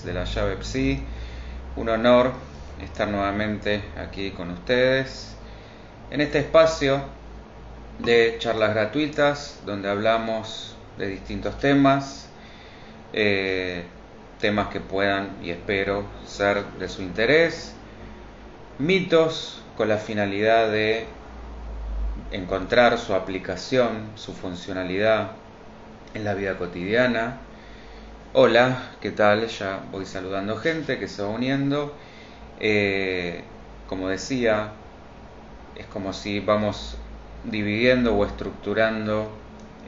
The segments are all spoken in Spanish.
de la llave Psi. Un honor estar nuevamente aquí con ustedes en este espacio de charlas gratuitas donde hablamos de distintos temas, temas que puedan y espero ser de su interés, mitos con la finalidad de encontrar su aplicación, su funcionalidad en la vida cotidiana. Hola, ¿qué tal? Ya voy saludando gente que se va uniendo. Como decía, es como si vamos dividiendo o estructurando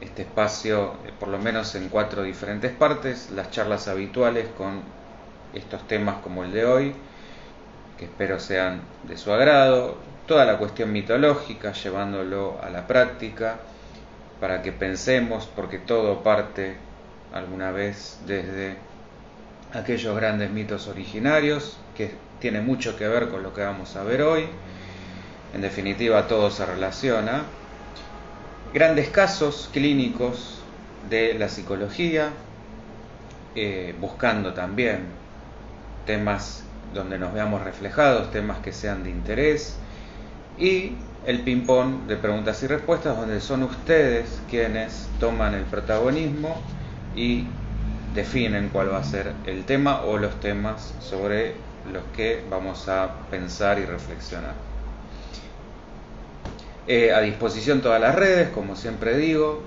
este espacio por lo menos en 4 diferentes partes: las charlas habituales con estos temas como el de hoy, que espero sean de su agrado, toda la cuestión mitológica llevándolo a la práctica para que pensemos, porque todo parte alguna vez desde aquellos grandes mitos originarios, que tiene mucho que ver con lo que vamos a ver hoy. En definitiva, todo se relaciona. Grandes casos clínicos de la psicología, buscando también temas donde nos veamos reflejados, temas que sean de interés, y el ping-pong de preguntas y respuestas, donde son ustedes quienes toman el protagonismo y definen cuál va a ser el tema o los temas sobre los que vamos a pensar y reflexionar. A disposición todas las redes, como siempre digo.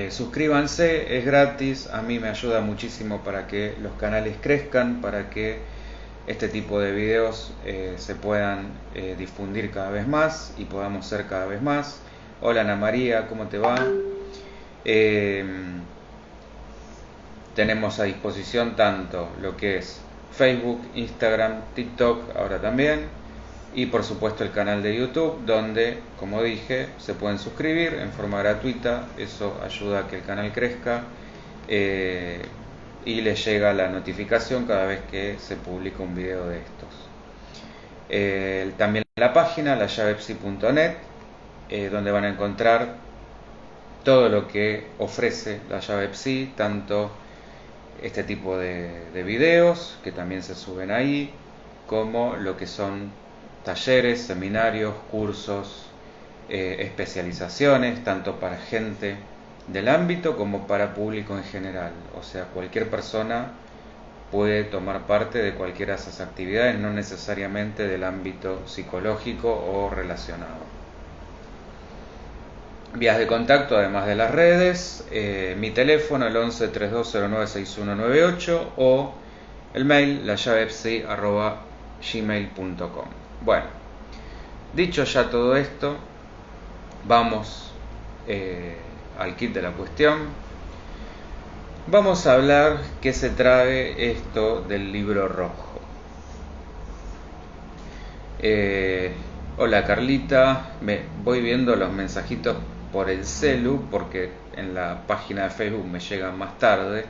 Suscríbanse, es gratis, a mí me ayuda muchísimo para que los canales crezcan, para que este tipo de videos se puedan difundir cada vez más y podamos ser cada vez más. Hola Ana María, ¿cómo te va? Tenemos a disposición tanto lo que es Facebook, Instagram, TikTok, ahora también, y por supuesto el canal de YouTube, donde, como dije, se pueden suscribir en forma gratuita. Eso ayuda a que el canal crezca y les llega la notificación cada vez que se publica un video de estos. También la página, layavepsi.net, donde van a encontrar todo lo que ofrece la llave Psi, tanto este tipo de videos que también se suben ahí, como lo que son talleres, seminarios, cursos, especializaciones, tanto para gente del ámbito como para público en general. O sea, cualquier persona puede tomar parte de cualquiera de esas actividades, no necesariamente del ámbito psicológico o relacionado. Vías de contacto, además de las redes, mi teléfono, el 11 3209 6198, o el mail, layavepsi@gmail.com. Bueno, dicho ya todo esto, vamos al kit de la cuestión. Vamos a hablar qué se trae esto del libro rojo. Hola Carlita, me voy viendo los mensajitos por el celu porque en la página de Facebook me llegan más tarde.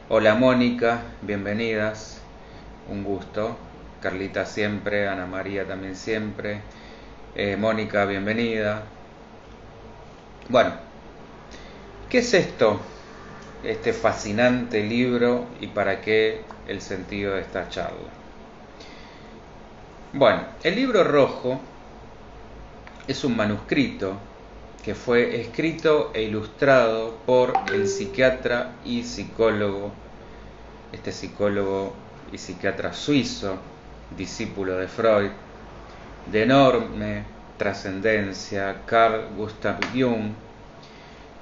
Hola Mónica, bienvenidas, un gusto. Carlita siempre, Ana María también siempre, Mónica bienvenida. Bueno, ¿qué es esto? Este fascinante libro, y para qué el sentido de esta charla. Bueno, el libro rojo es un manuscrito que fue escrito e ilustrado por el psiquiatra y psicólogo, este psicólogo y psiquiatra suizo, discípulo de Freud, de enorme trascendencia, Carl Gustav Jung.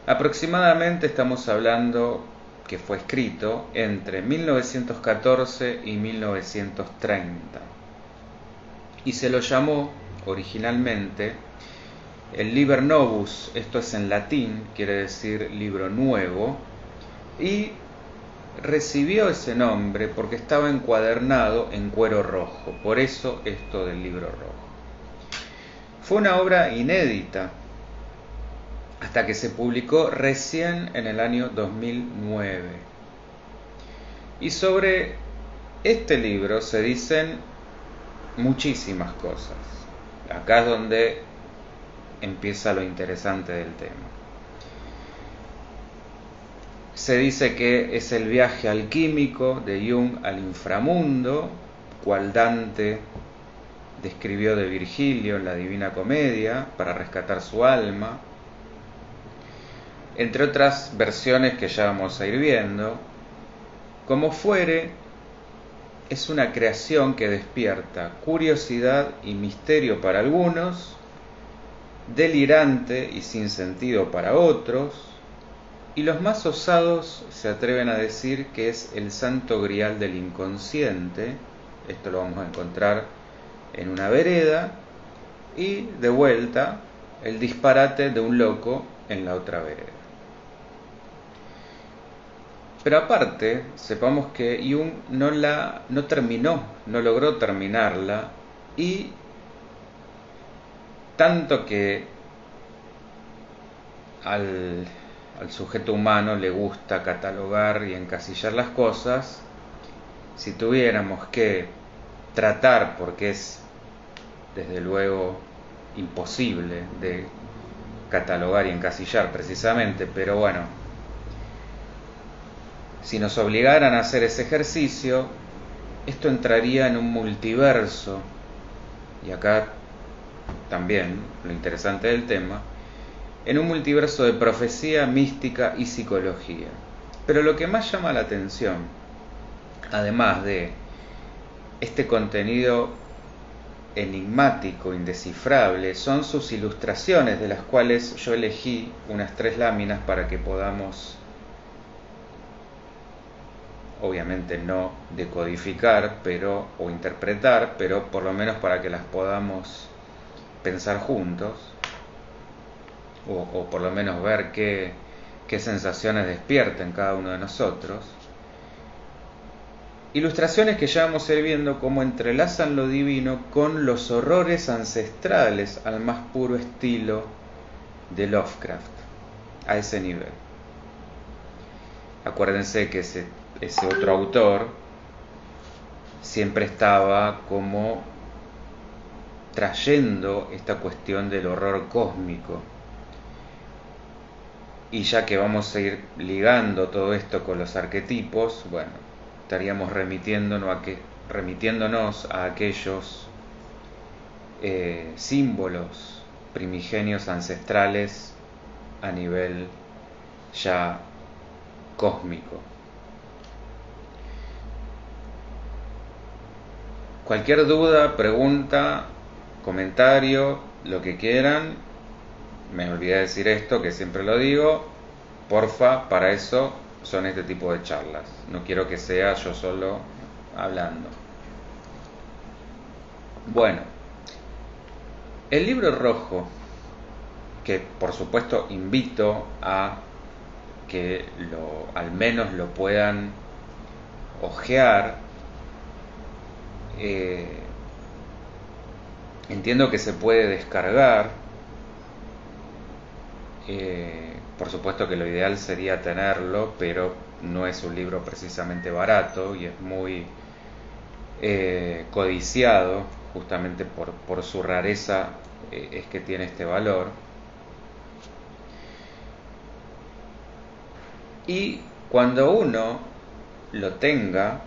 Aproximadamente estamos hablando que fue escrito entre 1914 y 1930, y se lo llamó originalmente el Liber Novus, esto es en latín, quiere decir libro nuevo, y recibió ese nombre porque estaba encuadernado en cuero rojo, por eso esto del libro rojo. Fue una obra inédita hasta que se publicó recién en el año 2009. Y sobre este libro se dicen muchísimas cosas. Acá es donde empieza lo interesante del tema. Se dice que es el viaje alquímico de Jung al inframundo, cual Dante describió de Virgilio en la Divina Comedia para rescatar su alma, entre otras versiones que ya vamos a ir viendo. Como fuere, es una creación que despierta curiosidad y misterio para algunos, delirante y sin sentido para otros, y los más osados se atreven a decir que es el santo grial del inconsciente. Esto lo vamos a encontrar en una vereda, y de vuelta el disparate de un loco en la otra vereda. Pero aparte, sepamos que Jung no logró terminarla, y tanto que al sujeto humano le gusta catalogar y encasillar las cosas, si tuviéramos que tratar, porque es desde luego imposible de catalogar y encasillar precisamente, pero bueno, si nos obligaran a hacer ese ejercicio, esto entraría en un multiverso, y acá también lo interesante del tema, en un multiverso de profecía, mística y psicología. Pero lo que más llama la atención, además de este contenido enigmático, indescifrable, son sus ilustraciones, de las cuales yo elegí unas 3 láminas para que podamos, obviamente no decodificar o interpretar, pero por lo menos para que las podamos pensar juntos, o por lo menos ver qué sensaciones despierta en cada uno de nosotros. Ilustraciones que ya vamos a ir viendo cómo entrelazan lo divino con los horrores ancestrales al más puro estilo de Lovecraft, a ese nivel. Acuérdense que ese otro autor siempre estaba como trayendo esta cuestión del horror cósmico. Y ya que vamos a ir ligando todo esto con los arquetipos, bueno, estaríamos remitiéndonos a aquellos símbolos primigenios ancestrales a nivel ya cósmico. Cualquier duda, pregunta, comentario, lo que quieran. Me olvidé de decir esto, que siempre lo digo, porfa, para eso son este tipo de charlas. No quiero que sea yo solo hablando. Bueno, el libro rojo, que por supuesto invito a que al menos lo puedan hojear, entiendo que se puede descargar. Por supuesto que lo ideal sería tenerlo, pero no es un libro precisamente barato y es muy codiciado, justamente por su rareza, es que tiene este valor. Y cuando uno lo tenga,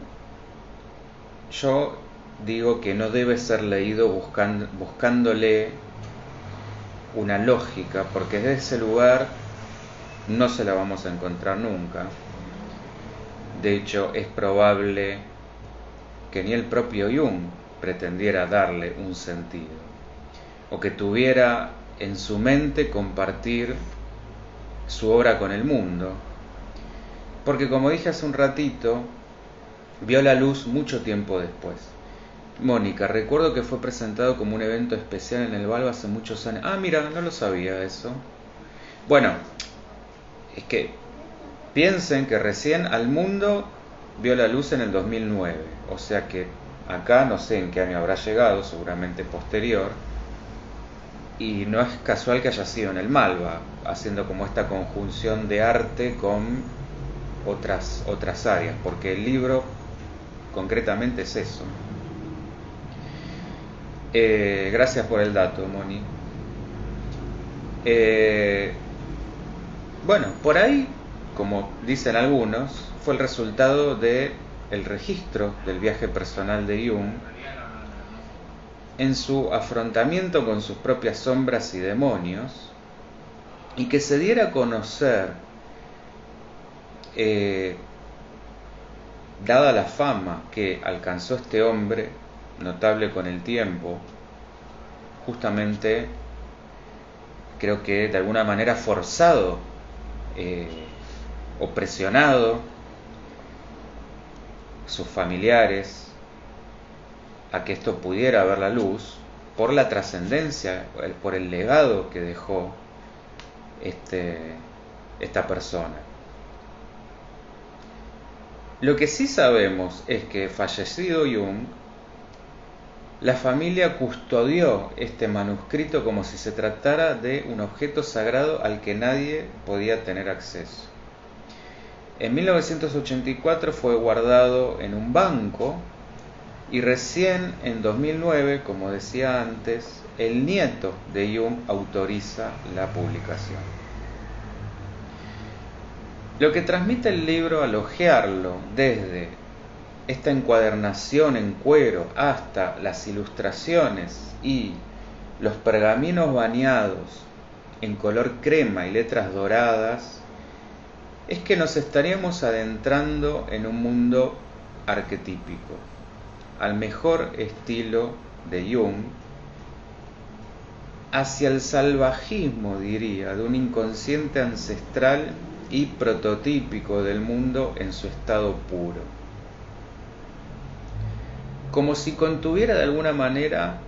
yo digo que no debe ser leído buscándole una lógica, porque desde ese lugar no se la vamos a encontrar nunca. De hecho, es probable que ni el propio Jung pretendiera darle un sentido, o que tuviera en su mente compartir su obra con el mundo, porque como dije hace un ratito, vio la luz mucho tiempo después. Mónica, recuerdo que fue presentado como un evento especial en el Balbo hace muchos años. Ah, mira, no lo sabía eso. Bueno, es que piensen que recién al mundo vio la luz en el 2009. O sea que acá no sé en qué año habrá llegado, seguramente posterior. Y no es casual que haya sido en el Malva, haciendo como esta conjunción de arte con otras áreas, porque el libro concretamente es eso. Gracias por el dato, Moni. Bueno, por ahí como dicen algunos, fue el resultado del registro del viaje personal de Jung en su afrontamiento con sus propias sombras y demonios, y que se diera a conocer, dada la fama que alcanzó este hombre, notable con el tiempo, justamente creo que de alguna manera forzado o presionado sus familiares a que esto pudiera ver la luz por la trascendencia, por el legado que dejó esta persona. Lo que sí sabemos es que, fallecido Jung, la familia custodió este manuscrito como si se tratara de un objeto sagrado al que nadie podía tener acceso. En 1984 fue guardado en un banco y recién en 2009, como decía antes, el nieto de Jung autoriza la publicación. Lo que transmite el libro al hojearlo, desde esta encuadernación en cuero hasta las ilustraciones y los pergaminos bañados en color crema y letras doradas, es que nos estaríamos adentrando en un mundo arquetípico, al mejor estilo de Jung, hacia el salvajismo, diría, de un inconsciente ancestral y prototípico del mundo en su estado puro. Como si contuviera de alguna manera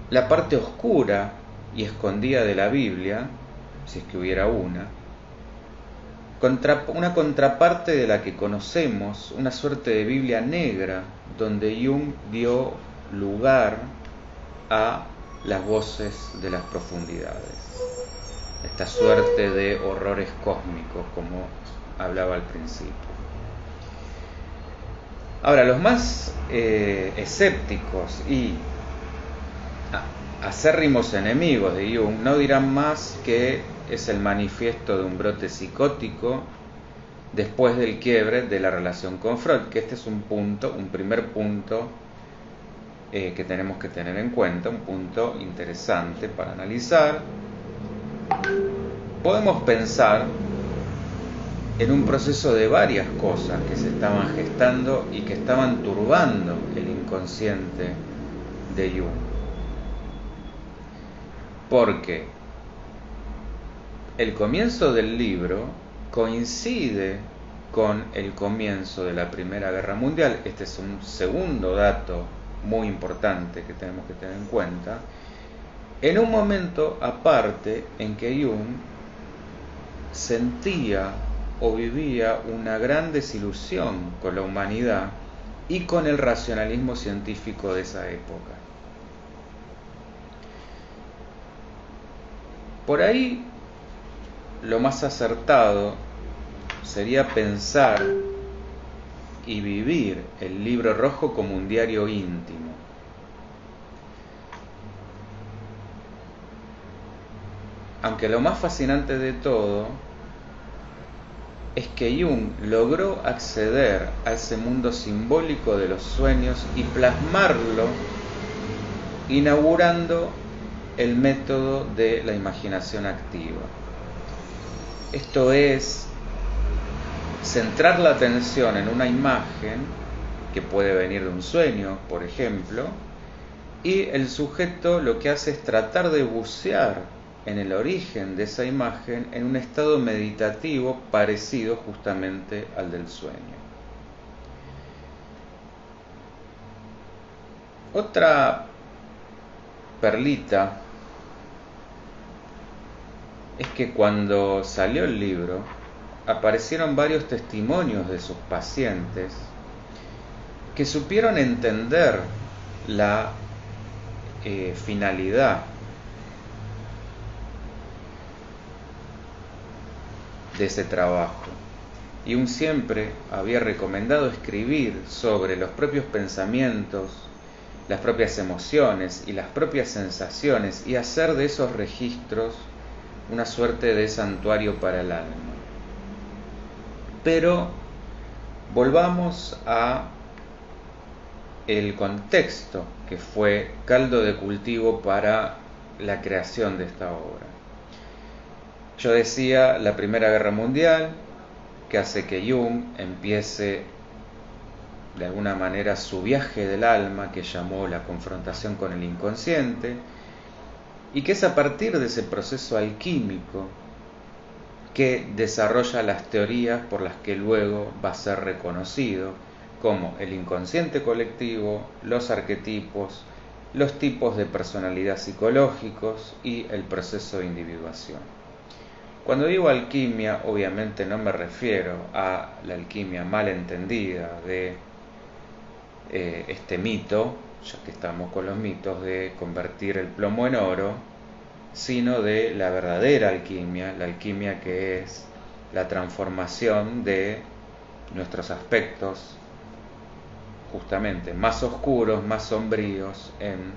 la parte oscura y escondida de la Biblia, si es que hubiera una contraparte de la que conocemos, una suerte de Biblia negra, donde Jung dio lugar a las voces de las profundidades, esta suerte de horrores cósmicos, como hablaba al principio. Ahora, los más escépticos y acérrimos enemigos de Jung no dirán más que es el manifiesto de un brote psicótico después del quiebre de la relación con Freud, que este es un primer punto que tenemos que tener en cuenta, un punto interesante para analizar. Podemos pensar en un proceso de varias cosas que se estaban gestando y que estaban turbando el inconsciente de Jung. Porque el comienzo del libro coincide con el comienzo de la Primera Guerra Mundial. Este es un segundo dato muy importante que tenemos que tener en cuenta, en un momento aparte en que Jung sentía o vivía una gran desilusión con la humanidad y con el racionalismo científico de esa época. Por ahí, lo más acertado sería pensar y vivir el Libro Rojo como un diario íntimo. Aunque lo más fascinante de todo es que Jung logró acceder a ese mundo simbólico de los sueños y plasmarlo inaugurando el método de la imaginación activa. Esto es centrar la atención en una imagen que puede venir de un sueño, por ejemplo, y el sujeto lo que hace es tratar de bucear en el origen de esa imagen en un estado meditativo parecido justamente al del sueño. Otra perlita es que cuando salió el libro aparecieron varios testimonios de sus pacientes que supieron entender la finalidad de ese trabajo. Jung siempre había recomendado escribir sobre los propios pensamientos, las propias emociones y las propias sensaciones y hacer de esos registros una suerte de santuario para el alma. Pero volvamos a el contexto que fue caldo de cultivo para la creación de esta obra. Yo decía la Primera Guerra Mundial, que hace que Jung empiece de alguna manera su viaje del alma, que llamó la confrontación con el inconsciente, y que es a partir de ese proceso alquímico que desarrolla las teorías por las que luego va a ser reconocido como el inconsciente colectivo, los arquetipos, los tipos de personalidad psicológicos y el proceso de individuación. Cuando digo alquimia, obviamente no me refiero a la alquimia mal entendida de este mito, ya que estamos con los mitos de convertir el plomo en oro, sino de la verdadera alquimia, la alquimia que es la transformación de nuestros aspectos justamente más oscuros, más sombríos en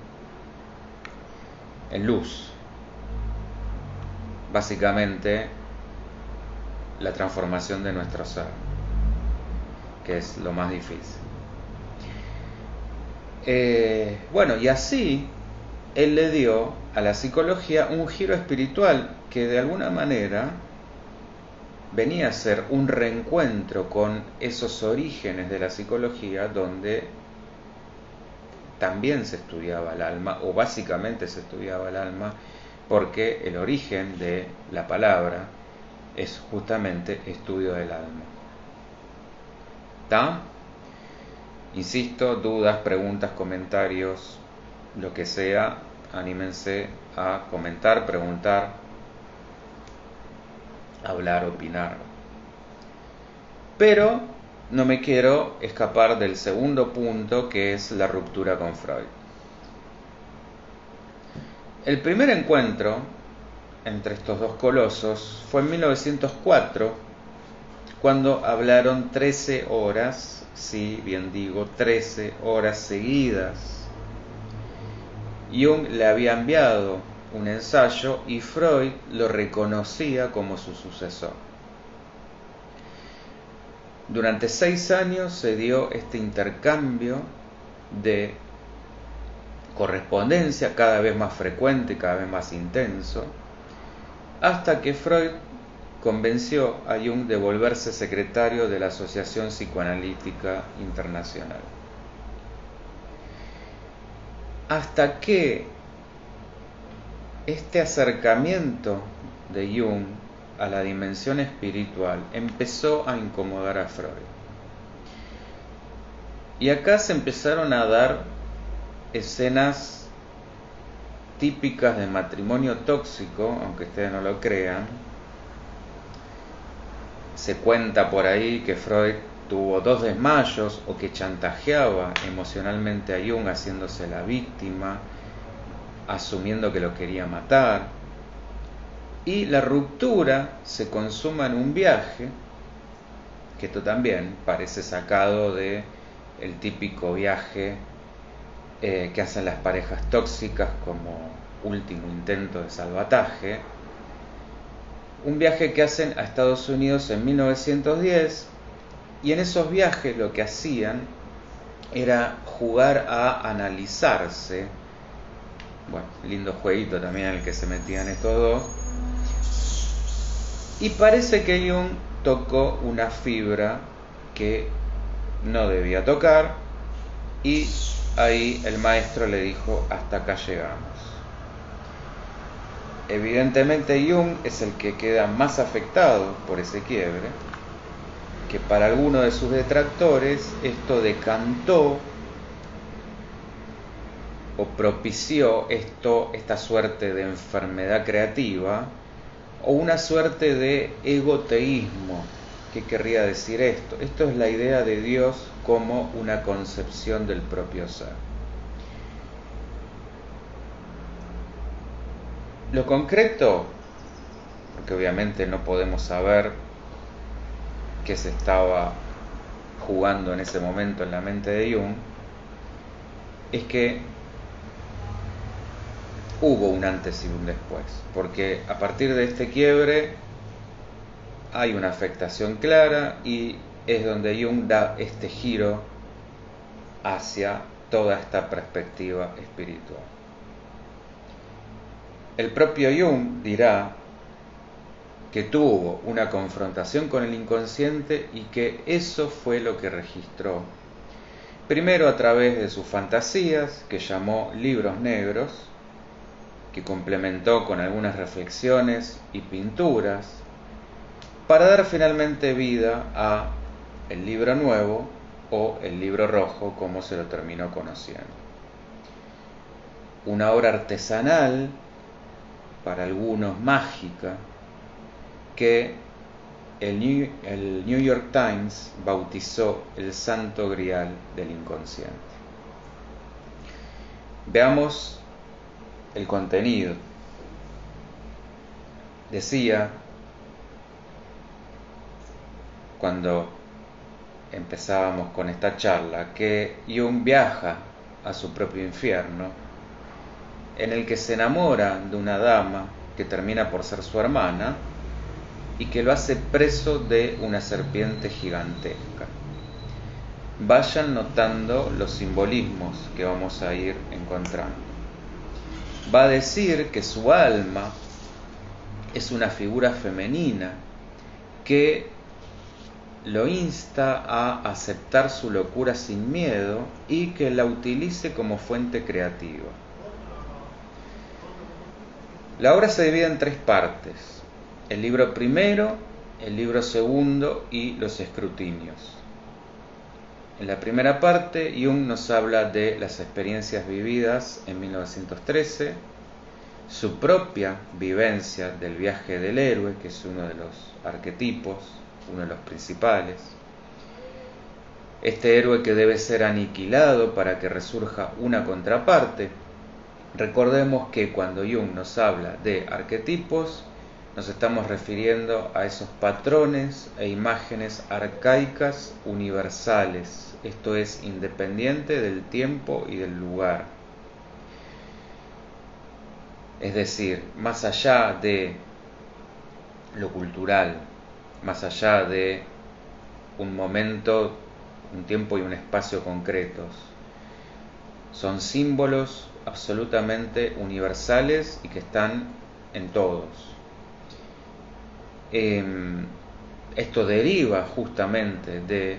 luz. Básicamente la transformación de nuestro ser, que es lo más difícil. Bueno, y así él le dio a la psicología un giro espiritual que de alguna manera venía a ser un reencuentro con esos orígenes de la psicología donde también se estudiaba el alma, o básicamente se estudiaba el alma, porque el origen de la palabra es justamente estudio del alma. ¿Está? Insisto, dudas, preguntas, comentarios, lo que sea, anímense a comentar, preguntar, hablar, opinar. Pero no me quiero escapar del segundo punto, que es la ruptura con Freud. El primer encuentro entre estos dos colosos fue en 1904, cuando hablaron 13 horas, sí, bien digo, 13 horas seguidas. Jung le había enviado un ensayo y Freud lo reconocía como su sucesor. Durante 6 años se dio este intercambio de correspondencia cada vez más frecuente, cada vez más intenso, hasta que Freud convenció a Jung de volverse secretario de la Asociación Psicoanalítica Internacional. Hasta que este acercamiento de Jung a la dimensión espiritual empezó a incomodar a Freud. Y acá se empezaron a dar escenas típicas de matrimonio tóxico, aunque ustedes no lo crean. Se cuenta por ahí que Freud tuvo 2 desmayos o que chantajeaba emocionalmente a Jung haciéndose la víctima, asumiendo que lo quería matar. Y la ruptura se consuma en un viaje, que esto también parece sacado de el típico viaje que hacen las parejas tóxicas como último intento de salvataje. Un viaje que hacen a Estados Unidos en 1910, y en esos viajes lo que hacían era jugar a analizarse. Bueno, lindo jueguito también en el que se metían estos dos. Y parece que Jung tocó una fibra que no debía tocar, y ahí el maestro le dijo: hasta acá llegamos. Evidentemente Jung es el que queda más afectado por ese quiebre, que para algunos de sus detractores esto decantó o propició esta suerte de enfermedad creativa o una suerte de egoteísmo. ¿Qué querría decir esto? Esto es la idea de Dios como una concepción del propio ser. Lo concreto, porque obviamente no podemos saber qué se estaba jugando en ese momento en la mente de Jung, es que hubo un antes y un después, porque a partir de este quiebre hay una afectación clara y es donde Jung da este giro hacia toda esta perspectiva espiritual. El propio Jung dirá que tuvo una confrontación con el inconsciente y que eso fue lo que registró. Primero a través de sus fantasías, que llamó libros negros, que complementó con algunas reflexiones y pinturas, para dar finalmente vida a el libro nuevo o el libro rojo, como se lo terminó conociendo. Una obra artesanal, para algunos mágica, que el New York Times bautizó el Santo Grial del inconsciente. Veamos el contenido. Decía, cuando empezábamos con esta charla, que Jung viaja a su propio infierno, en el que se enamora de una dama que termina por ser su hermana y que lo hace preso de una serpiente gigantesca. Vayan notando los simbolismos que vamos a ir encontrando. Va a decir que su alma es una figura femenina que lo insta a aceptar su locura sin miedo y que la utilice como fuente creativa. La obra se divide en 3 partes: el libro primero, el libro segundo y los escrutinios. En la primera parte, Jung nos habla de las experiencias vividas en 1913, su propia vivencia del viaje del héroe, que es uno de los arquetipos, uno de los principales. Este héroe que debe ser aniquilado para que resurja una contraparte. Recordemos que cuando Jung nos habla de arquetipos, nos estamos refiriendo a esos patrones e imágenes arcaicas universales, esto es, independiente del tiempo y del lugar. Es decir, más allá de lo cultural, más allá de un momento, un tiempo y un espacio concretos, son símbolos absolutamente universales y que están en todos. Esto deriva justamente de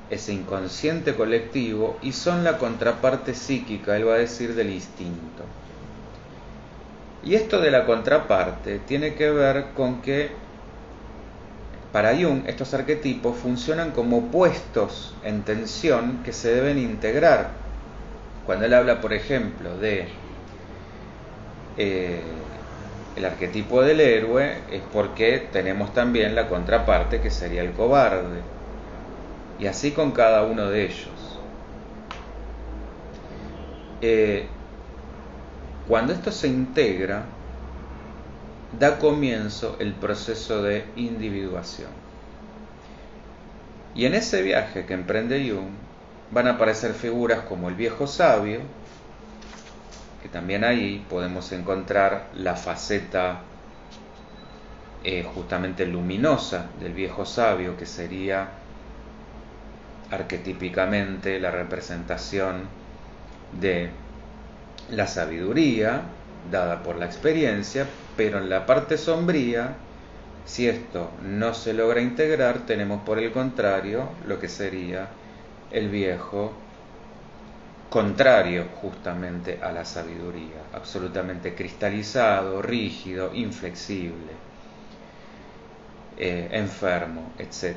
ese inconsciente colectivo y son la contraparte psíquica, él va a decir, del instinto. Y esto de la contraparte tiene que ver con que para Jung estos arquetipos funcionan como puestos en tensión que se deben integrar. Cuando él habla, por ejemplo, de el arquetipo del héroe, es porque tenemos también la contraparte que sería el cobarde. Y así con cada uno de ellos. Cuando esto se integra, da comienzo el proceso de individuación. Y en ese viaje que emprende Jung, van a aparecer figuras como el viejo sabio, que también ahí podemos encontrar la faceta justamente luminosa del viejo sabio, que sería arquetípicamente la representación de la sabiduría dada por la experiencia, pero en la parte sombría, si esto no se logra integrar, tenemos por el contrario lo que sería el viejo contrario justamente a la sabiduría, absolutamente cristalizado, rígido, inflexible, enfermo, etc.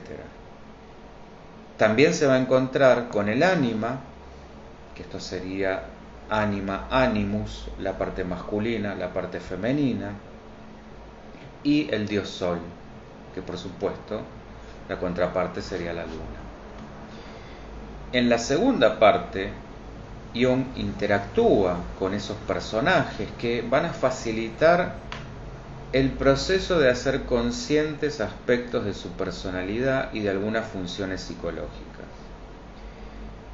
También se va a encontrar con el ánima, que esto sería ánima, animus, la parte masculina, la parte femenina, y el dios sol, que por supuesto la contraparte sería la luna. En la segunda parte, Jung interactúa con esos personajes que van a facilitar el proceso de hacer conscientes aspectos de su personalidad y de algunas funciones psicológicas.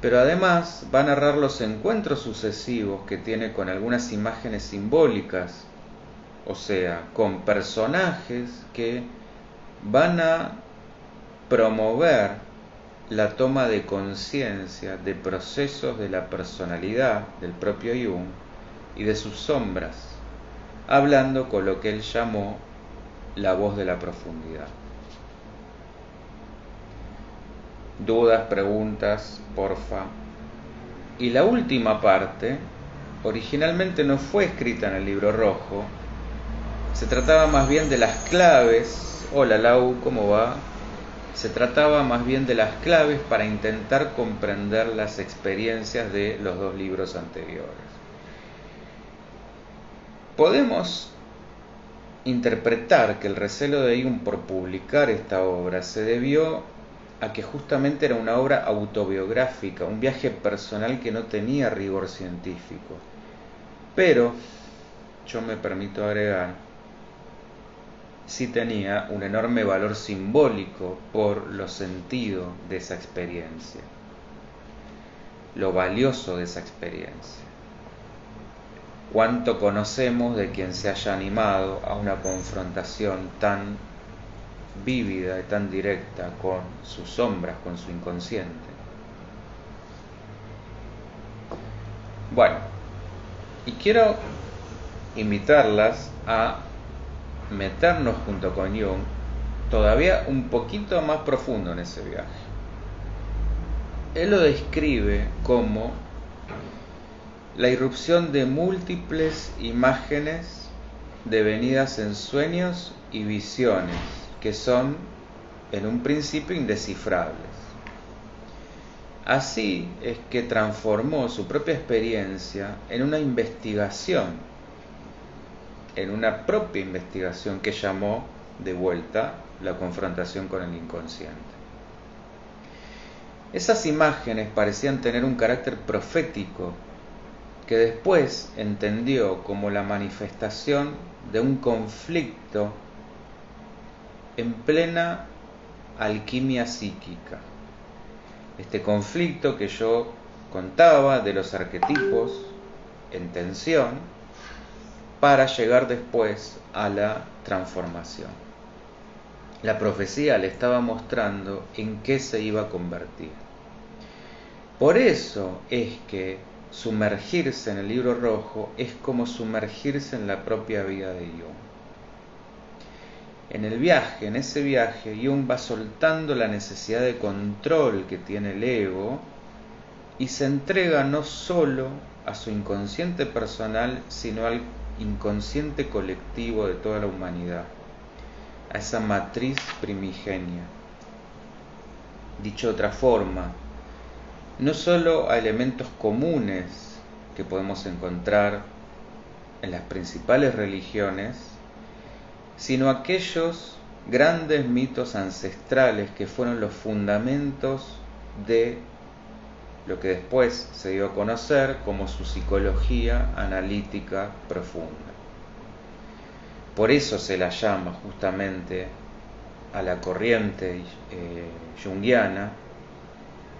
Pero además va a narrar los encuentros sucesivos que tiene con algunas imágenes simbólicas, o sea, con personajes que van a promover la toma de conciencia de procesos de la personalidad del propio Jung y de sus sombras, hablando con lo que él llamó la voz de la profundidad. Dudas, preguntas, porfa. Y la última parte, originalmente no fue escrita en el libro rojo, se trataba más bien de las claves. Hola Lau, ¿cómo va? Se trataba más bien de las claves para intentar comprender las experiencias de los dos libros anteriores. Podemos interpretar que el recelo de Jung por publicar esta obra se debió a que justamente era una obra autobiográfica, un viaje personal que no tenía rigor científico. Pero, yo me permito agregar, sí tenía un enorme valor simbólico por lo sentido de esa experiencia, lo valioso de esa experiencia. ¿Cuánto conocemos de quien se haya animado a una confrontación tan vívida y tan directa con sus sombras, con su inconsciente? Bueno, y quiero invitarlas a meternos junto con Jung todavía un poquito más profundo en ese viaje. Él lo describe como la irrupción de múltiples imágenes devenidas en sueños y visiones que son en un principio indescifrables. Así es que transformó su propia experiencia en una investigación, en una propia investigación que llamó de vuelta la confrontación con el inconsciente. Esas imágenes parecían tener un carácter profético que después entendió como la manifestación de un conflicto en plena alquimia psíquica. Este conflicto que yo contaba de los arquetipos en tensión para llegar después a la transformación. La profecía le estaba mostrando en qué se iba a convertir. Por eso es que sumergirse en el libro rojo es como sumergirse en la propia vida de Jung. En ese viaje, Jung va soltando la necesidad de control que tiene el ego y se entrega no solo a su inconsciente personal, sino al inconsciente colectivo de toda la humanidad, a esa matriz primigenia. Dicho de otra forma, no solo a elementos comunes que podemos encontrar en las principales religiones, sino a aquellos grandes mitos ancestrales que fueron los fundamentos de lo que después se dio a conocer como su psicología analítica profunda. Por eso se la llama justamente a la corriente junguiana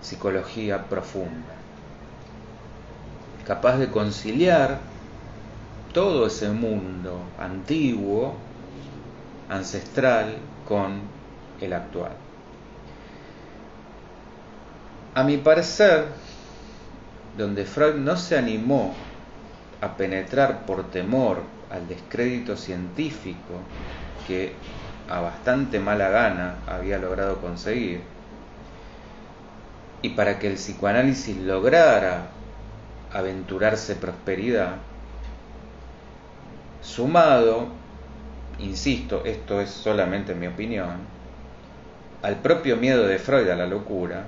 psicología profunda, capaz de conciliar todo ese mundo antiguo, ancestral, con el actual. A mi parecer, donde Freud no se animó a penetrar por temor al descrédito científico que a bastante mala gana había logrado conseguir, y para que el psicoanálisis lograra aventurarse prosperidad, sumado, insisto, esto es solamente mi opinión, al propio miedo de Freud a la locura,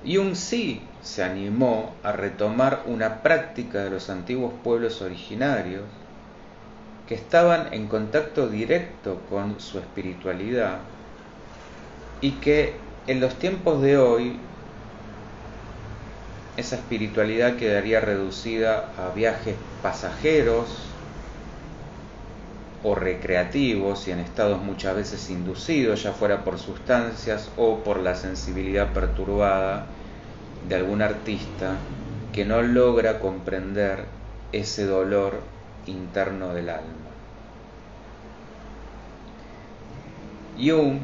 Jung sí se animó a retomar una práctica de los antiguos pueblos originarios que estaban en contacto directo con su espiritualidad y que en los tiempos de hoy esa espiritualidad quedaría reducida a viajes pasajeros o recreativos y en estados muchas veces inducidos, ya fuera por sustancias o por la sensibilidad perturbada de algún artista que no logra comprender ese dolor interno del alma. Jung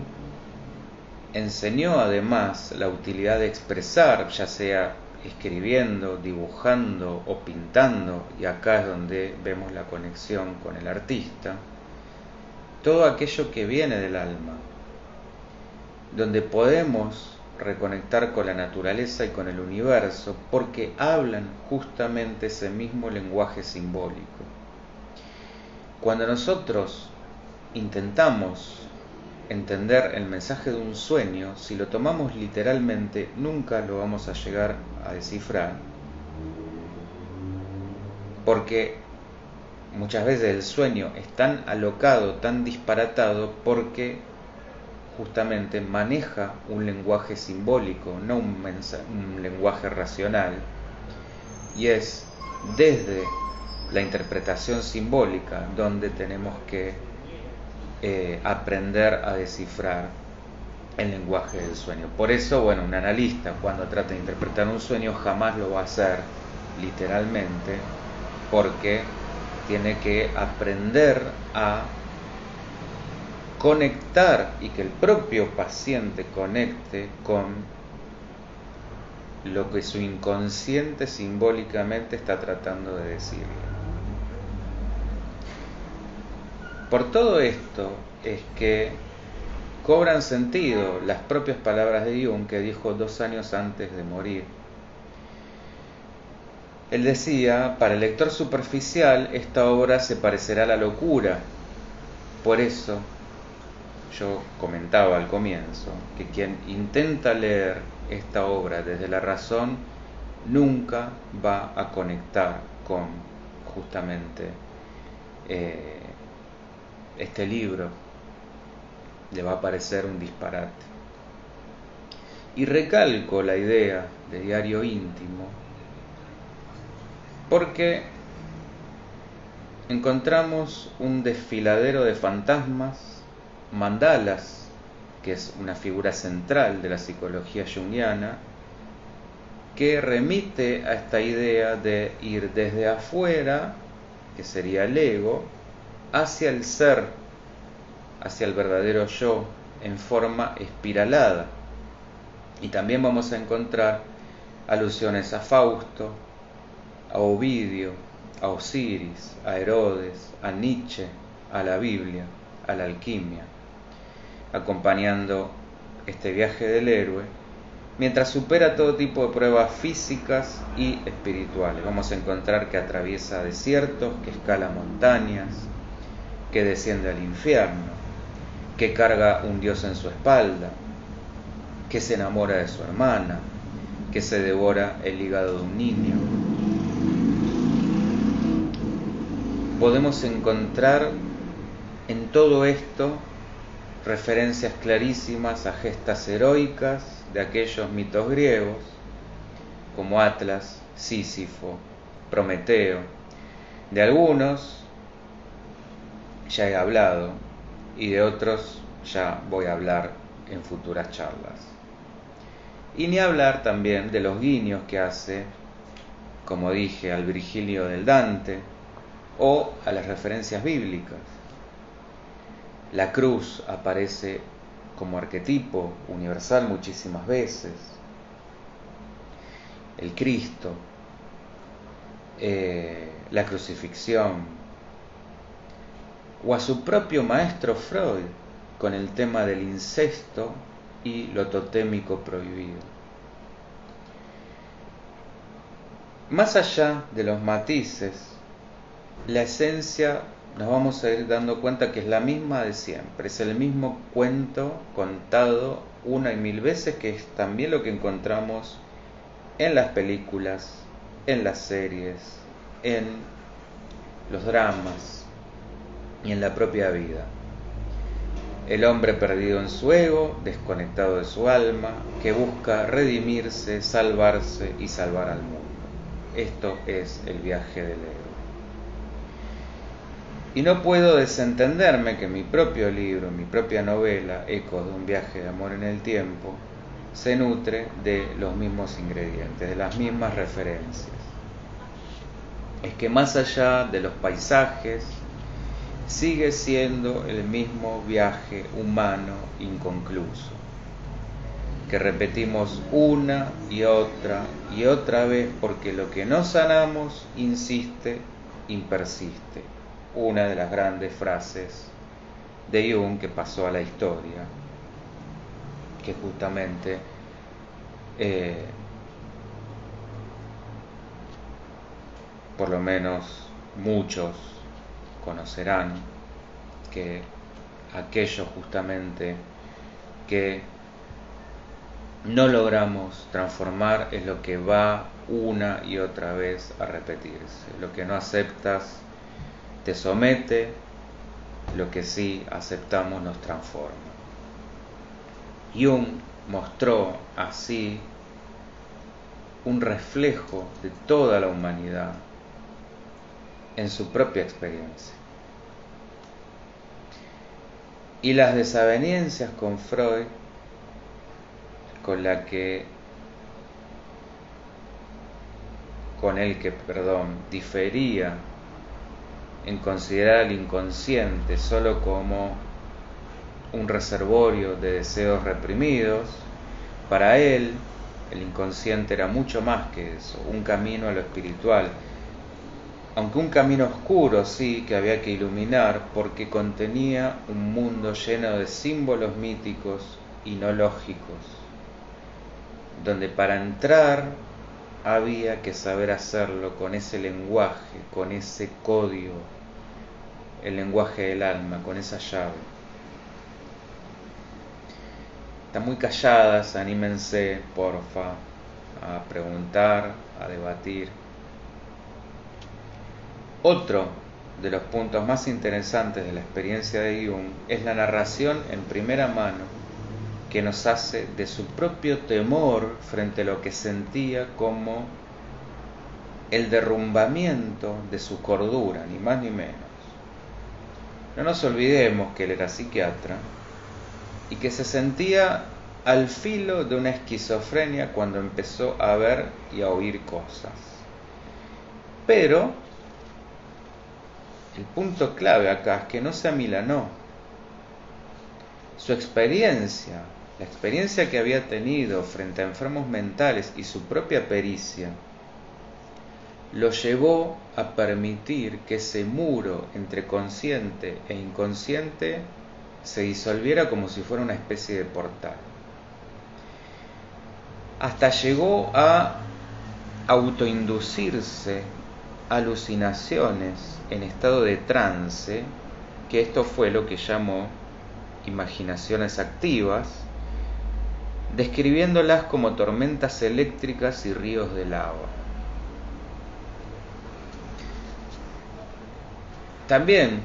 enseñó además la utilidad de expresar, ya sea escribiendo, dibujando o pintando, y acá es donde vemos la conexión con el artista, todo aquello que viene del alma, donde podemos reconectar con la naturaleza y con el universo, porque hablan justamente ese mismo lenguaje simbólico. Cuando nosotros intentamos entender el mensaje de un sueño, si lo tomamos literalmente, nunca lo vamos a llegar a descifrar, porque muchas veces el sueño es tan alocado, tan disparatado, porque justamente maneja un lenguaje simbólico, no un lenguaje racional, y es desde la interpretación simbólica donde tenemos que aprender a descifrar el lenguaje del sueño. Por eso, bueno, un analista cuando trata de interpretar un sueño jamás lo va a hacer literalmente, porque tiene que aprender a conectar y que el propio paciente conecte con lo que su inconsciente simbólicamente está tratando de decirle. Por todo esto es que cobran sentido las propias palabras de Jung, que dijo 2 años antes de morir. Él decía: para el lector superficial esta obra se parecerá a la locura. Por eso yo comentaba al comienzo que quien intenta leer esta obra desde la razón nunca va a conectar con justamente este libro, le va a parecer un disparate. Y recalco la idea de diario íntimo porque encontramos un desfiladero de fantasmas, mandalas, que es una figura central de la psicología junguiana, que remite a esta idea de ir desde afuera, que sería el ego, hacia el ser, hacia el verdadero yo, en forma espiralada. Y también vamos a encontrar alusiones a Fausto, a Ovidio, a Osiris, a Herodes, a Nietzsche, a la Biblia, a la alquimia, acompañando este viaje del héroe, mientras supera todo tipo de pruebas físicas y espirituales. Vamos a encontrar que atraviesa desiertos, que escala montañas, que desciende al infierno, que carga un dios en su espalda, que se enamora de su hermana, que se devora el hígado de un niño. Podemos encontrar en todo esto referencias clarísimas a gestas heroicas de aquellos mitos griegos, como Atlas, Sísifo, Prometeo. De algunos ya he hablado y de otros ya voy a hablar en futuras charlas. Y ni hablar también de los guiños que hace, como dije, al Virgilio del Dante o a las referencias bíblicas. La cruz aparece como arquetipo universal muchísimas veces. El Cristo, la crucifixión, o a su propio maestro Freud con el tema del incesto y lo totémico prohibido. Más allá de los matices, la esencia nos vamos a ir dando cuenta que es la misma de siempre, es el mismo cuento contado una y mil veces, que es también lo que encontramos en las películas, en las series, en los dramas y en la propia vida. El hombre perdido en su ego, desconectado de su alma, que busca redimirse, salvarse y salvar al mundo. Esto es el viaje del héroe. Y no puedo desentenderme que mi propio libro, mi propia novela, Ecos de un viaje de amor en el tiempo, se nutre de los mismos ingredientes, de las mismas referencias. Es que más allá de los paisajes sigue siendo el mismo viaje humano inconcluso, que repetimos una y otra vez, porque lo que no sanamos insiste y persiste. Una de las grandes frases de Jung que pasó a la historia, que justamente por lo menos muchos conocerán, que aquello justamente que no logramos transformar es lo que va una y otra vez a repetirse. Lo que no aceptas te somete, lo que sí aceptamos nos transforma. Jung mostró así un reflejo de toda la humanidad en su propia experiencia. Y las desavenencias con Freud, con el que difería en considerar al inconsciente solo como un reservorio de deseos reprimidos, para él el inconsciente era mucho más que eso, un camino a lo espiritual, aunque un camino oscuro sí, que había que iluminar porque contenía un mundo lleno de símbolos míticos y no lógicos, donde para entrar había que saber hacerlo con ese lenguaje, con ese código, el lenguaje del alma, con esa llave. Están muy calladas, anímense, porfa, a preguntar, a debatir. Otro de los puntos más interesantes de la experiencia de Jung es la narración en primera mano que nos hace de su propio temor frente a lo que sentía como el derrumbamiento de su cordura, ni más ni menos. No nos olvidemos que él era psiquiatra y que se sentía al filo de una esquizofrenia cuando empezó a ver y a oír cosas. Pero el punto clave acá es que no se amilanó. Su experiencia, la experiencia que había tenido frente a enfermos mentales y su propia pericia, lo llevó a permitir que ese muro entre consciente e inconsciente se disolviera como si fuera una especie de portal. Hasta llegó a autoinducirse alucinaciones en estado de trance, que esto fue lo que llamó imaginaciones activas, describiéndolas como tormentas eléctricas y ríos de lava. También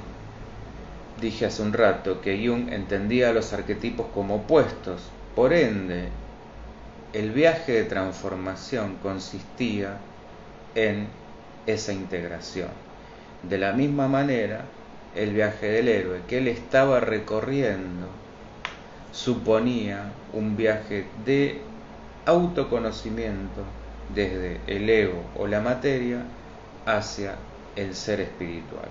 dije hace un rato que Jung entendía a los arquetipos como opuestos, por ende, el viaje de transformación consistía en esa integración. De la misma manera, el viaje del héroe que él estaba recorriendo suponía un viaje de autoconocimiento desde el ego o la materia hacia el ser espiritual,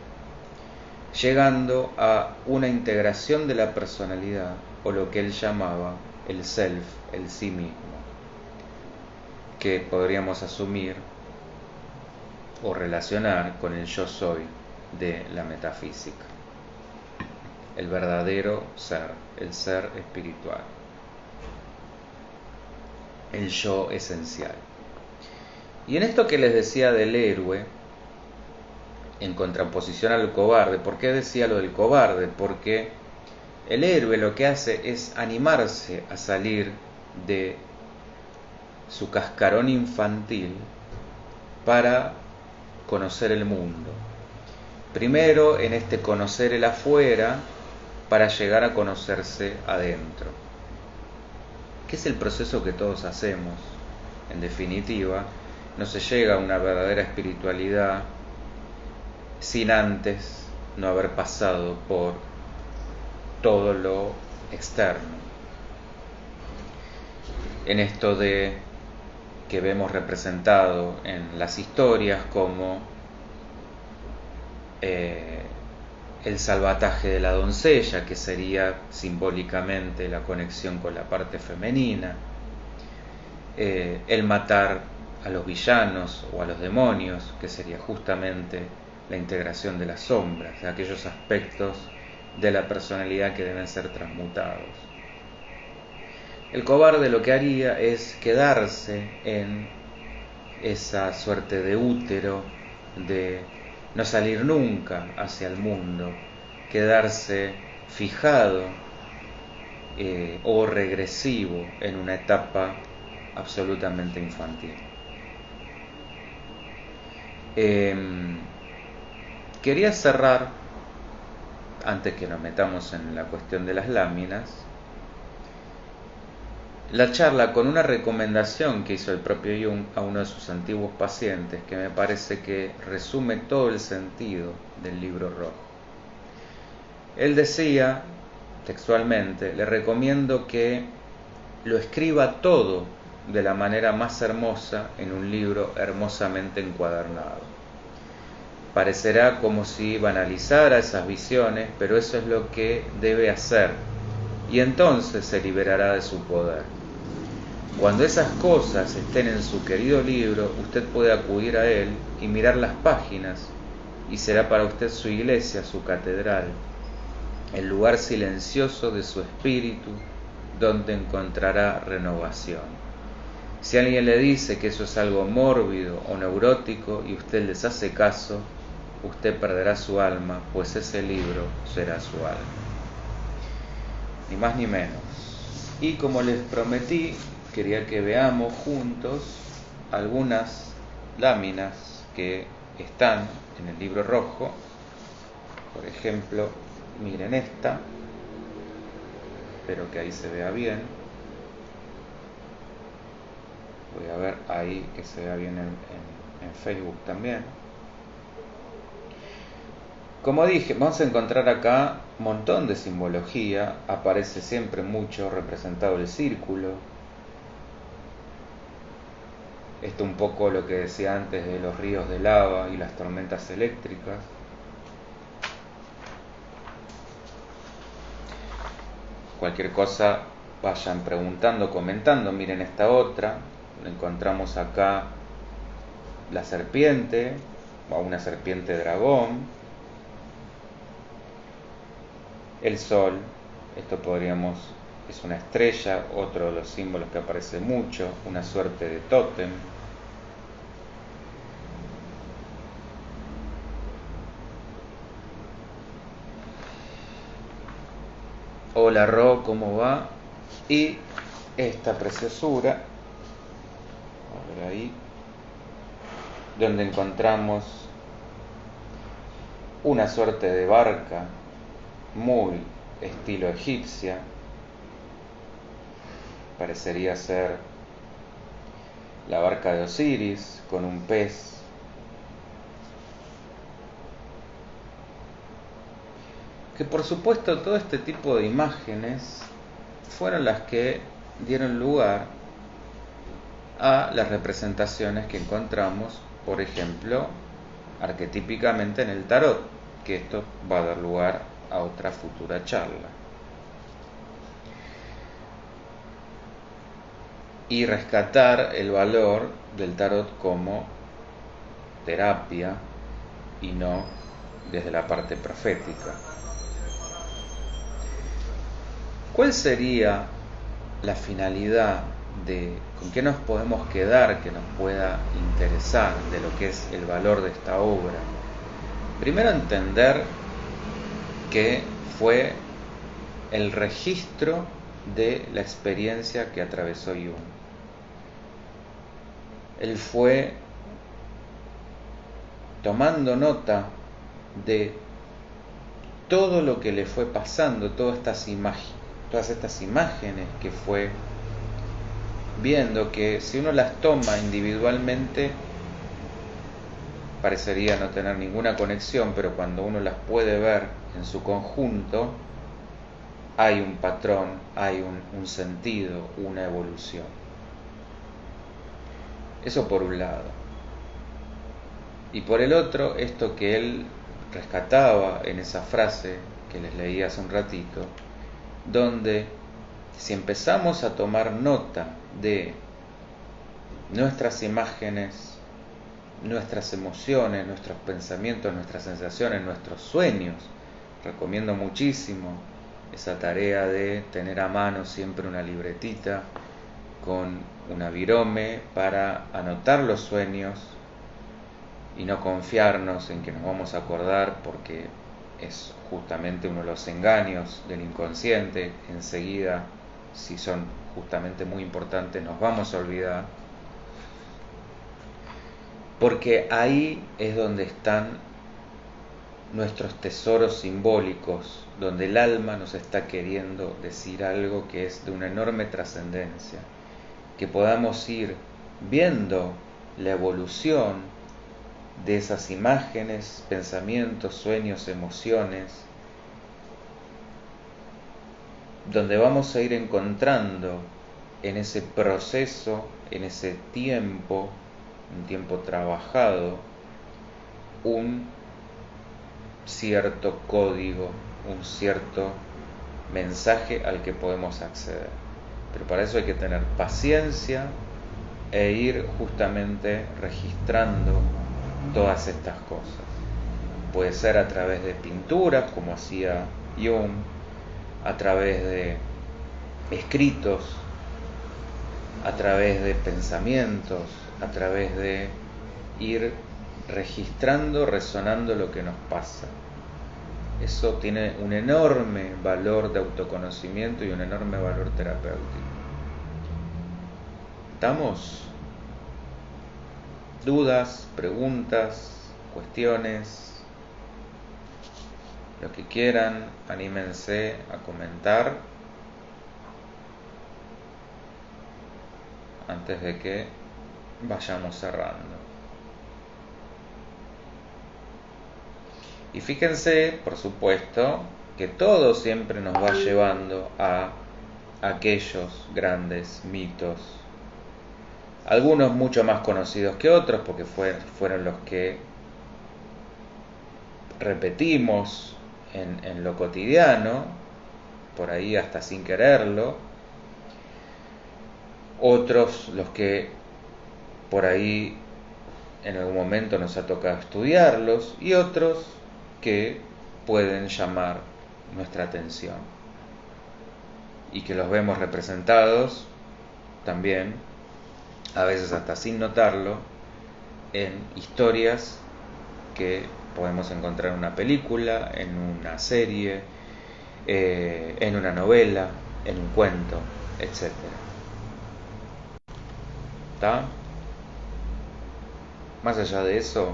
llegando a una integración de la personalidad, o lo que él llamaba el self, el sí mismo, que podríamos asumir o relacionar con el yo soy de la metafísica, el verdadero ser, el ser espiritual, el yo esencial. Y en esto que les decía del héroe, en contraposición al cobarde, ¿por qué decía lo del cobarde? Porque el héroe lo que hace es animarse a salir de su cascarón infantil para conocer el mundo. Primero en este conocer el afuera para llegar a conocerse adentro, que es el proceso que todos hacemos. En definitiva, no se llega a una verdadera espiritualidad sin antes no haber pasado por todo lo externo. En esto de que vemos representado en las historias como el salvataje de la doncella, que sería simbólicamente la conexión con la parte femenina, el matar a los villanos o a los demonios, que sería justamente la integración de las sombras, de aquellos aspectos de la personalidad que deben ser transmutados. El cobarde lo que haría es quedarse en esa suerte de útero, de no salir nunca hacia el mundo, quedarse fijado o regresivo en una etapa absolutamente infantil. Quería cerrar, antes que nos metamos en la cuestión de las láminas, la charla con una recomendación que hizo el propio Jung a uno de sus antiguos pacientes, que me parece que resume todo el sentido del libro rojo. Él decía, textualmente, le recomiendo que lo escriba todo de la manera más hermosa en un libro hermosamente encuadernado. Parecerá como si banalizara esas visiones, pero eso es lo que debe hacer, y entonces se liberará de su poder. Cuando esas cosas estén en su querido libro, usted puede acudir a él y mirar las páginas, y será para usted su iglesia, su catedral, el lugar silencioso de su espíritu, donde encontrará renovación. Si alguien le dice que eso es algo mórbido o neurótico y usted les hace caso, usted perderá su alma, pues ese libro será su alma. Ni más ni menos. Y como les prometí, quería que veamos juntos algunas láminas que están en el libro rojo. Por ejemplo, miren esta, espero que ahí se vea bien. Voy a ver ahí que se vea bien en Facebook también. Como dije, vamos a encontrar acá un montón de simbología. Aparece siempre mucho representado el círculo. Esto un poco lo que decía antes de los ríos de lava y las tormentas eléctricas. Cualquier cosa vayan preguntando, comentando. Miren esta otra. Encontramos acá la serpiente, o una serpiente dragón. El sol, esto es una estrella, otro de los símbolos que aparece mucho, una suerte de tótem. Hola Ro, ¿cómo va? Y esta preciosura, a ver ahí, donde encontramos una suerte de barca muy estilo egipcia, parecería ser la barca de Osiris con un pez. Que por supuesto todo este tipo de imágenes fueron las que dieron lugar a las representaciones que encontramos, por ejemplo, arquetípicamente en el tarot, que esto va a dar lugar a otra futura charla. Y rescatar el valor del tarot como terapia y no desde la parte profética. ¿Cuál sería la finalidad de con qué nos podemos quedar que nos pueda interesar de lo que es el valor de esta obra? Primero, entender que fue el registro de la experiencia que atravesó Jung. Él fue tomando nota de todo lo que le fue pasando, todas estas imágenes que fue viendo, que si uno las toma individualmente parecería no tener ninguna conexión, pero cuando uno las puede ver en su conjunto, hay un patrón, hay un sentido, una evolución. Eso por un lado. Y por el otro, esto que él rescataba en esa frase que les leí hace un ratito, donde si empezamos a tomar nota de nuestras imágenes, nuestras emociones, nuestros pensamientos, nuestras sensaciones, nuestros sueños, recomiendo muchísimo esa tarea de tener a mano siempre una libretita con una virome para anotar los sueños y no confiarnos en que nos vamos a acordar, porque es justamente uno de los engaños del inconsciente. Enseguida, si son justamente muy importantes, nos vamos a olvidar, porque ahí es donde están nuestros tesoros simbólicos, donde el alma nos está queriendo decir algo que es de una enorme trascendencia, que podamos ir viendo la evolución de esas imágenes, pensamientos, sueños, emociones, donde vamos a ir encontrando en ese proceso, en ese tiempo, un tiempo trabajado, un cierto código, un cierto mensaje al que podemos acceder. Pero para eso hay que tener paciencia e ir justamente registrando todas estas cosas. Puede ser a través de pinturas, como hacía Jung, a través de escritos, a través de pensamientos, a través de ir registrando, resonando lo que nos pasa. Eso tiene un enorme valor de autoconocimiento y un enorme valor terapéutico. ¿Estamos? ¿Dudas, preguntas, cuestiones? Lo que quieran, anímense a comentar antes de que vayamos cerrando. Y fíjense, por supuesto, que todo siempre nos va llevando a aquellos grandes mitos, algunos mucho más conocidos que otros, porque fueron los que repetimos en lo cotidiano, por ahí hasta sin quererlo, otros los que por ahí en algún momento nos ha tocado estudiarlos, y otros que pueden llamar nuestra atención y que los vemos representados también, a veces hasta sin notarlo, en historias que podemos encontrar en una película, en una serie, en una novela, en un cuento, etc. ¿Está? Más allá de eso,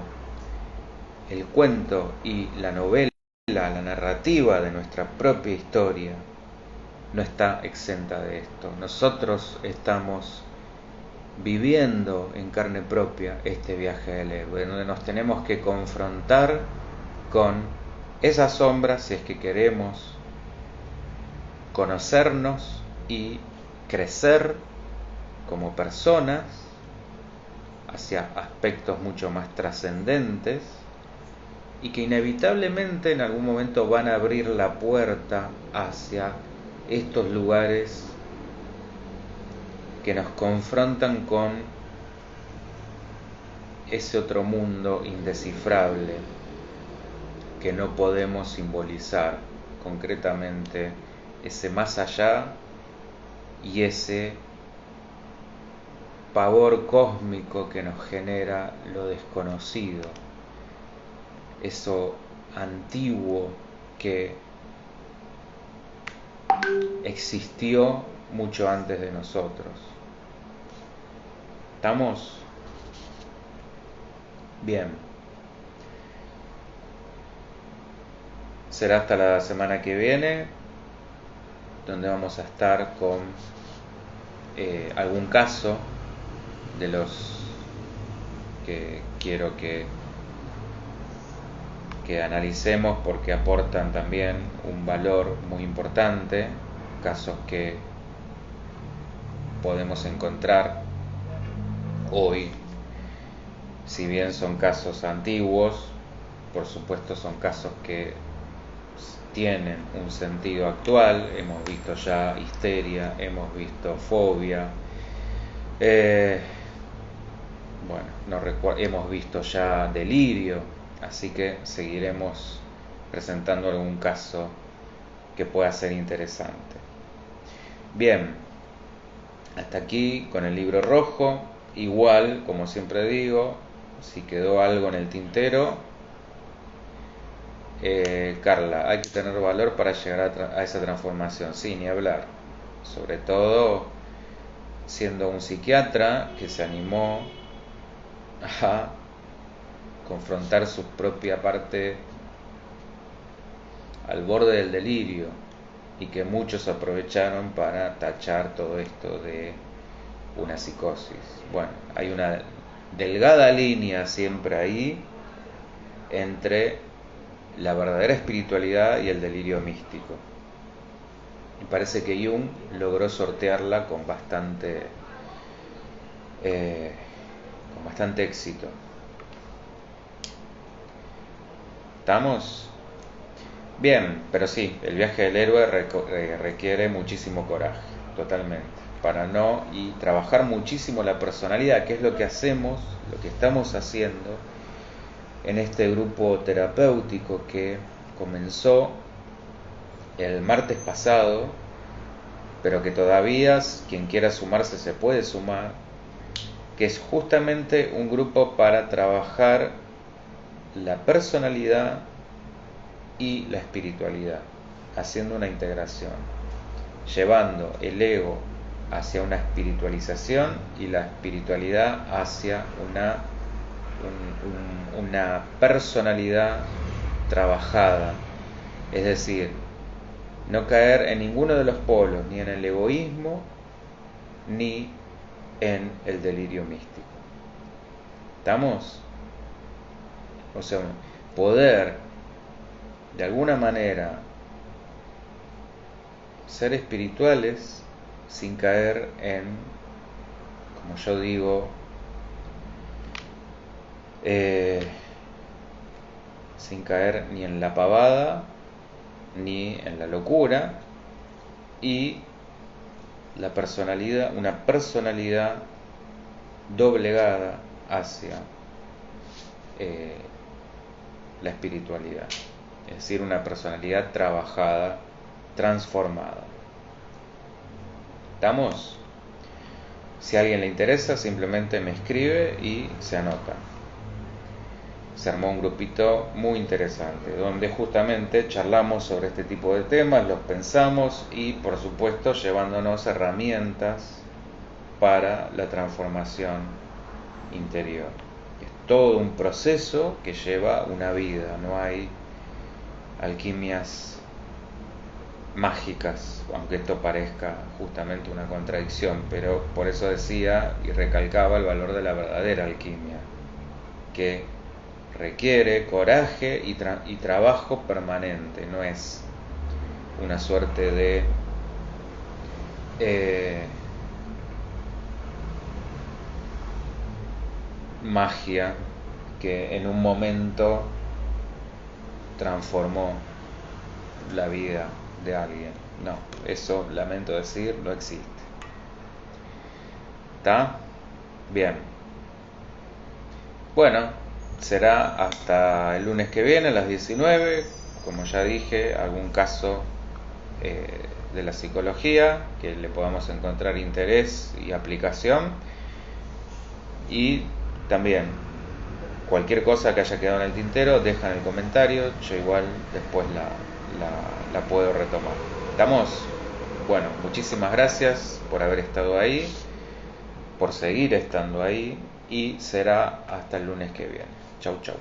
el cuento y la novela, la narrativa de nuestra propia historia, no está exenta de esto. Nosotros estamos viviendo en carne propia este viaje del héroe, donde nos tenemos que confrontar con esas sombras si es que queremos conocernos y crecer como personas hacia aspectos mucho más trascendentes, y que inevitablemente en algún momento van a abrir la puerta hacia estos lugares que nos confrontan con ese otro mundo indescifrable que no podemos simbolizar concretamente, ese más allá y ese pavor cósmico que nos genera lo desconocido, eso antiguo que existió mucho antes de nosotros. ¿Estamos? Bien. Será hasta la semana que viene, donde vamos a estar con algún caso de los que quiero que analicemos, porque aportan también un valor muy importante, casos que podemos encontrar hoy, si bien son casos antiguos, por supuesto son casos que tienen un sentido actual. Hemos visto ya histeria, hemos visto fobia, bueno, hemos visto ya delirio, así que seguiremos presentando algún caso que pueda ser interesante. Bien, hasta aquí con el libro rojo. Igual, como siempre digo, si quedó algo en el tintero, Carla, hay que tener valor para llegar a esa transformación, sí, ni hablar. Sobre todo siendo un psiquiatra que se animó a confrontar su propia parte al borde del delirio, y que muchos aprovecharon para tachar todo esto de una psicosis. Bueno, hay una delgada línea siempre ahí entre la verdadera espiritualidad y el delirio místico. Y parece que Jung logró sortearla con bastante éxito. ¿Estamos? Bien, pero sí, el viaje del héroe requiere muchísimo coraje, totalmente, para no, y trabajar muchísimo la personalidad, que es lo que hacemos, lo que estamos haciendo en este grupo terapéutico que comenzó el martes pasado, pero que todavía quien quiera sumarse se puede sumar, que es justamente un grupo para trabajar la personalidad y la espiritualidad, haciendo una integración, llevando el ego hacia una espiritualización y la espiritualidad hacia una personalidad trabajada, es decir, no caer en ninguno de los polos, ni en el egoísmo ni en el delirio místico. ¿Estamos? O sea, poder de alguna manera ser espirituales sin caer en, como yo digo, sin caer ni en la pavada ni en la locura, y la personalidad, una personalidad doblegada hacia la espiritualidad, es decir, una personalidad trabajada, transformada. ¿Estamos? Si a alguien le interesa, simplemente me escribe y se anota. Se armó un grupito muy interesante, donde justamente charlamos sobre este tipo de temas, los pensamos y, por supuesto, llevándonos herramientas para la transformación interior. Es todo un proceso que lleva una vida, no hay alquimias mágicas, aunque esto parezca justamente una contradicción, pero por eso decía y recalcaba el valor de la verdadera alquimia, que requiere coraje y trabajo permanente, no es una suerte de magia que en un momento transformó la vida de alguien. No, eso, lamento decir, no existe. ¿Está? Bien. Bueno, será hasta el lunes que viene a las 19. Como ya dije, algún caso de la psicología que le podamos encontrar interés y aplicación. Y también cualquier cosa que haya quedado en el tintero, deja en el comentario, yo igual después la puedo retomar. ¿Estamos? Bueno, muchísimas gracias por haber estado ahí, por seguir estando ahí, y será hasta el lunes que viene. Chau, chau.